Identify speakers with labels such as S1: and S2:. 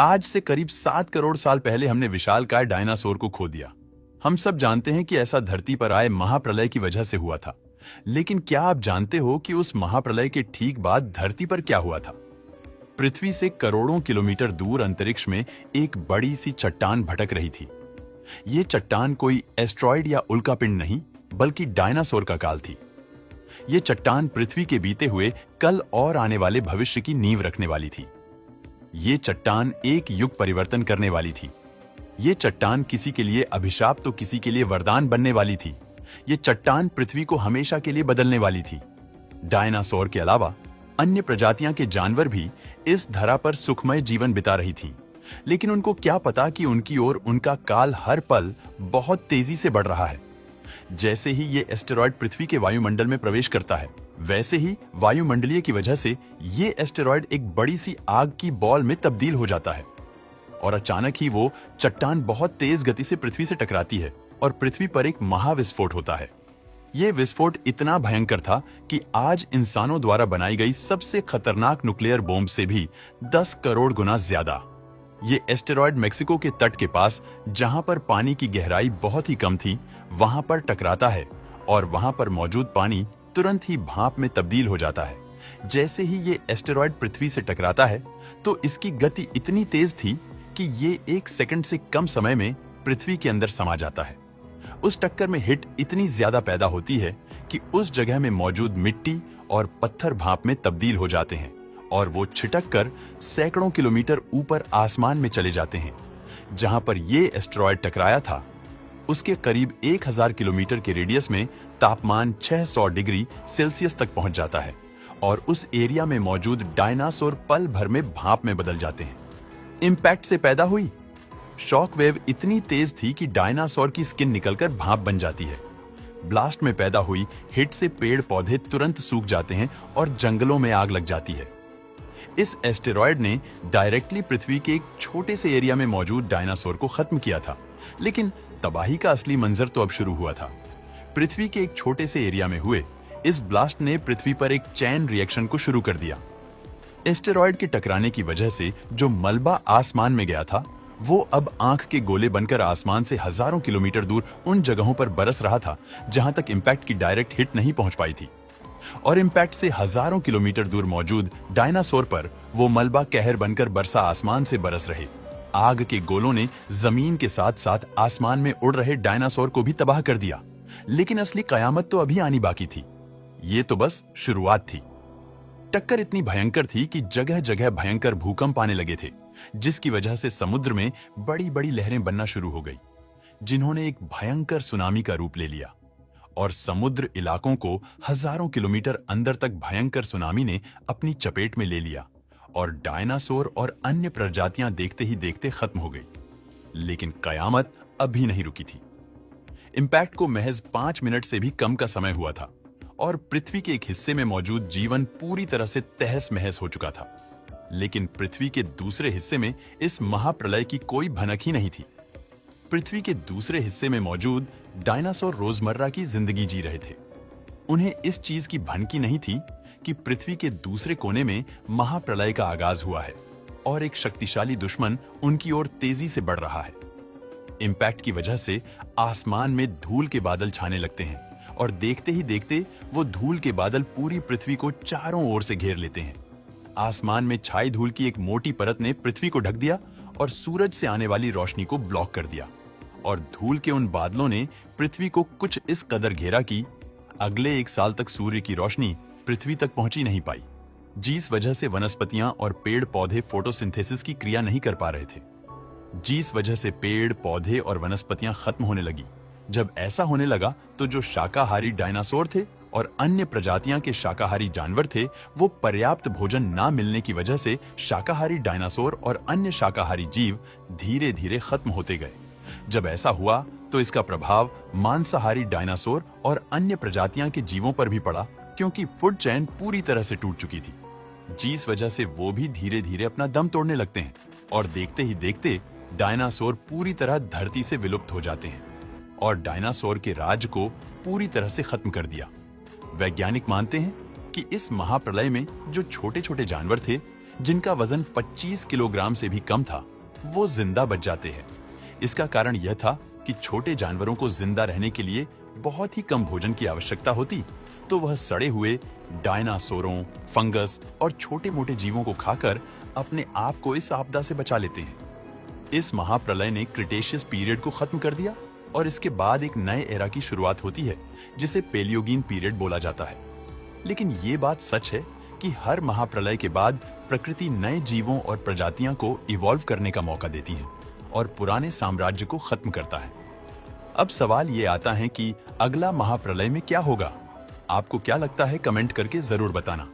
S1: आज से करीब 7 करोड़ साल पहले हमने विशालकाय डायनासोर को खो दिया। हम सब जानते हैं कि ऐसा धरती पर आए महाप्रलय की वजह से हुआ था। लेकिन क्या आप जानते हो कि उस महाप्रलय के ठीक बाद धरती पर क्या हुआ था? पृथ्वी से करोड़ों किलोमीटर दूर अंतरिक्ष में एक बड़ी सी चट्टान भटक रही थी। ये चट्टान कोई एस्ट्रॉयड या उल्कापिंड नहीं, बल्कि डायनासोर का काल थी। ये चट्टान पृथ्वी के बीते हुए कल और आने वाले भविष्य की नींव रखने वाली थी। ये चट्टान एक युग परिवर्तन करने वाली थी। ये चट्टान किसी के लिए अभिशाप तो किसी के लिए वरदान बनने वाली थी। ये चट्टान पृथ्वी को हमेशा के लिए बदलने वाली थी। डायनासोर के अलावा अन्य प्रजातियां के जानवर भी इस धरा पर सुखमय जीवन बिता रही थीं। लेकिन उनको क्या पता कि उनकी ओर उनका काल हर पल बहुत तेजी से बढ़ रहा है। जैसे ही ये एस्टेरॉयड पृथ्वी के वायुमंडल में प्रवेश करता है, वैसे ही वायुमंडलीय की वजह से ये एस्टेरॉयड एक बड़ी सी आग की बॉल में तब्दील हो जाता है और अचानक ही वो चट्टान बहुत तेज गति से पृथ्वी से टकराती है और पृथ्वी पर एक महाविस्फोट होता है। ये विस्फोट इतना भयंकर था कि आज इंसानों द्वारा बनाई गई सबसे खतरनाक न्यूक्लियर बॉम्ब से भी 10 करोड़ गुना ज्यादा। ये एस्टेरॉयड मेक्सिको के तट के पास, जहां पर पानी की गहराई बहुत ही कम थी, वहां पर टकराता है और वहां पर मौजूद पानी तुरंत ही भाप में तब्दील हो जाता है। जैसे ही ये एस्टेरॉयड पृथ्वी से टकराता है तो इसकी गति इतनी तेज थी कि ये 1 सेकंड से कम समय में पृथ्वी के अंदर समा जाता है। उस टक्कर में हिट इतनी ज्यादा पैदा होती है कि उस जगह में मौजूद मिट्टी और पत्थर भाप में तब्दील हो जाते हैं और वो छिटक कर सैकड़ों किलोमीटर ऊपर आसमान में चले जाते हैं। जहां पर ये एस्टेरॉयड टकराया था, उसके करीब 1000 किलोमीटर के रेडियस में तापमान 600 डिग्री सेल्सियस तक पहुंच जाता है और उस एरिया में मौजूद डायनासोर पल भर में भाप में बदल जाते हैं। इंपैक्ट से पैदा हुई शॉक वेव इतनी तेज थी कि डायनासोर की स्किन निकलकर भाप बन जाती है। ब्लास्ट में पैदा हुई हिट से पेड़ पौधे तुरंत सूख जाते हैं और जंगलों में आग लग जाती है। इस एस्टेरॉयड ने डायरेक्टली पृथ्वी के एक छोटे से एरिया में मौजूद डायनासोर को खत्म किया था, लेकिन तबाही का असली मंजर तो अब शुरू हुआ था। पृथ्वी के एक छोटे से एरिया में हुए इस ब्लास्ट ने पृथ्वी पर एक चैन रिएक्शन को शुरू कर दिया। एस्टेरॉयड के टकराने की वजह से जो मलबा आसमान में गया था, वो अब आंख के गोले बनकर आसमान से हजारों किलोमीटर दूर उन जगहों पर बरस रहा था जहां तक इंपैक्ट की डायरेक्ट हिट नहीं पहुंच पाई थी। और इंपैक्ट से हजारों किलोमीटर दूर मौजूद डायनासोर पर वो मलबा कहर बनकर बरसा आसमान से बरस रहे आग के गोलों ने जमीन के साथ साथ आसमान में उड़ रहे डायनासोर को भी तबाह कर दिया। लेकिन असली कयामत तो अभी आनी बाकी थी। ये तो बस शुरुआत थी। टक्कर इतनी भयंकर थी कि जगह जगह भयंकर भूकंप आने लगे थे, जिसकी वजह से समुद्र में बड़ी बड़ी लहरें बनना शुरू हो गई, जिन्होंने एक भयंकर सुनामी का रूप ले लिया और समुद्र इलाकों को हजारों किलोमीटर अंदर तक भयंकर सुनामी ने अपनी चपेट में ले लिया और डायनासोर और अन्य प्रजातियां देखते ही देखते खत्म हो गई। लेकिन कयामत अभी नहीं रुकी थी। इंपैक्ट को महज 5 मिनट से भी कम का समय हुआ था और पृथ्वी के एक हिस्से में मौजूद जीवन पूरी तरह से तहस महस हो चुका था। लेकिन पृथ्वी के दूसरे हिस्से में इस महाप्रलय की कोई भनक ही नहीं थी। पृथ्वी के दूसरे हिस्से में मौजूद डायनासोर रोजमर्रा की जिंदगी जी रहे थे। उन्हें इस चीज की भनकी नहीं थी कि पृथ्वी के दूसरे कोने में महाप्रलय का आगाज हुआ है और एक शक्तिशाली दुश्मन उनकी ओर तेजी से बढ़ रहा है। इंपैक्ट की वजह से आसमान में धूल के बादल छाने लगते हैं और देखते ही देखते वो धूल के बादल पूरी पृथ्वी को चारों ओर से घेर लेते हैं। आसमान में छाई धूल की एक मोटी परत ने पृथ्वी को ढक दिया और सूरज से आने वाली रोशनी को ब्लॉक कर दिया और धूल के उन बादलों ने पृथ्वी को कुछ इस कदर घेरा कि अगले 1 साल तक सूर्य की रोशनी पृथ्वी तक पहुंची नहीं पाई, जिस वजह से वनस्पतियां और पेड़ पौधे फोटोसिंथेसिस की क्रिया नहीं कर पा रहे थे। जिस वजह से पेड़ पौधे और वनस्पतियां खत्म होने लगी। जब ऐसा होने लगा तो जो शाकाहारी डायनासोर थे और अन्य प्रजातियां के शाकाहारी जानवर थे, वो पर्याप्त भोजन ना मिलने की वजह से शाकाहारी डायनासोर और अन्य शाकाहारी जीव धीरे धीरे खत्म होते गए। जब ऐसा हुआ तो इसका प्रभाव मांसाहारी डायनासोर और अन्य प्रजातियां के जीवों पर भी पड़ा, क्योंकि फूड चेन पूरी तरह से टूट चुकी थी, जिस वजह से वो भी धीरे धीरे अपना दम तोड़ने लगते हैं और देखते ही देखते डायनासोर पूरी तरह धरती से विलुप्त हो जाते हैं और डायनासोर के राज को पूरी तरह से खत्म कर दिया। वैज्ञानिक मानते हैं कि इस महाप्रलय में जो छोटे छोटे जानवर थे, जिनका वजन 25 किलोग्राम से भी कम था, वो जिंदा बच जाते हैं। इसका कारण यह था कि छोटे जानवरों को जिंदा रहने के लिए बहुत ही कम भोजन की आवश्यकता होती, तो वह सड़े हुए डायनासोरों, फंगस और छोटे-मोटे जीवों को खाकर अपने आप को इस आपदा से बचा लेते हैं। इस महाप्रलय ने क्रिटेशियस पीरियड को खत्म कर दिया और इसके बाद एक नए एरा की शुरुआत होती है, जिसे पेलियोगीन पीरियड बोला जाता है। लेकिन ये बात सच है कि हर महाप्रलय के बाद प्रकृति नए जीवों और प्रजातियां को इवॉल्व करने का मौका देती है और पुराने साम्राज्य को खत्म करता है। अब सवाल ये आता है कि अगला महाप्रलय में क्या होगा? आपको क्या लगता है, कमेंट करके जरूर बताना।